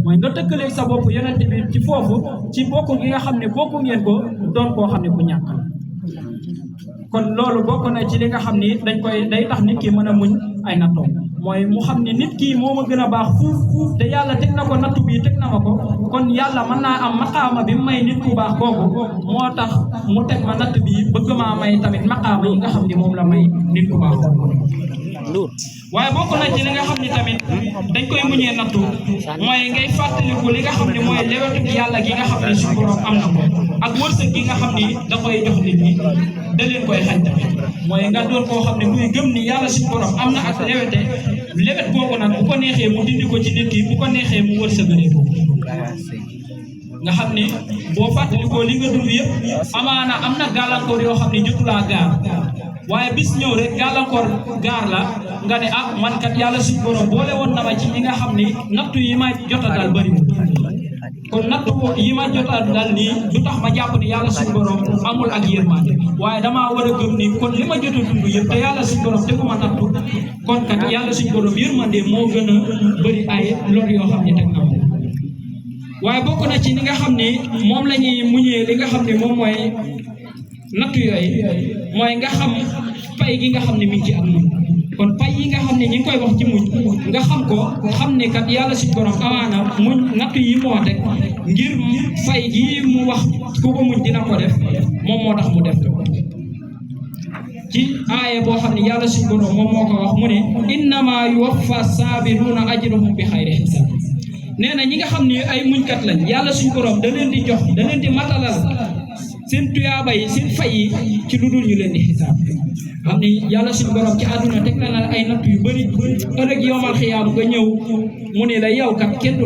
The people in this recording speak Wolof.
mooy nga tëkkaleeg sa bopp yonent bi ci foofu ci bokku gi nga xam ne bokku ngeen ko doon koo xam ne ku ñàkk la kon loolu bokk na ci li nga xam ni day tax nit ki mën a muñ ay nattoom mooy mu xam ne nit kii moo ma gën a baax fuuf te yàlla teg na ko nattu bii teg na ma ko kon yàlla mën naa am maqaama bi mu may nit ku baax kooku moo tax mu teg ma natt bii bëgg maa may tamit maqaama yi nga xam ne moom la may nit ku baax kooku waaye bokk na ci li nga xam ne tamit dañ koy muñee nattu mooy ngay fàttaliku li nga xam ne mooy lewetu yàlla gi nga xam ne suñu borom am na ko ak wërsëg gi nga xam ni da koy jox nit ñi da leen koy xañ tamit mooy nga doon koo xam ne kuy gëm ni yàlla suñu borom am na ak lewet boobu nag bu ko neexee mu dindi ko ci nit ki bu ko neexee mu wërsëgalee ko nga xam ni boo fàttalikoo li nga dund yëpp amaana am na gàllankoor yoo xam ne jotulaa gaar waaye bis ñëw rek gàllankoor gaar la nga ne ah man kat yàlla suñu borom boole woon na ma ci ñi nga xam ni nattu yi ma jota daal bëri kon nattu yi ma jota daal nii du tax ma jàpp ni yàlla suñu borom amul ak yërmande waaye damaa war a gëm ni kon li ma jota dund yëpp te yàlla suñu borom teguma nattu kon kat yàlla suñu borom yërmande moo gën a bëri ay lor yoo xam ne teg na ko waaye bokk na ci li nga xam ni moom la ñuy muñee li nga xam ne moom mooy nattu yooyu mooy nga xam pay gi nga xam ne mi ngi ci ak muñ kon pay yi nga xam ne ñi ngi koy wax ci muñ nga xam ko xam ne kat yàlla suñu borom amaana muñ nattu yi moo teg ngir fay gi mu wax ku ko muñ dina ko def moom moo tax mu def ko ci aaye boo xam ne yàlla suñu borom moom moo ko wax mu ne innama yuwaffa saabiruna ajrahum bi xayri xisaab nee na ñi nga xam ne ay muñkat lañ yàlla suñu borom da leen di jox da leen di matalal seen tuyaaba yi seen fay yi ci lu dul ñu leen di xisaab xam ni yàlla suñu borom ci àdduna teg na ay natt yu bëri ëllëg yowmal xiyaam nga ñëw mu ne la yow kat kenn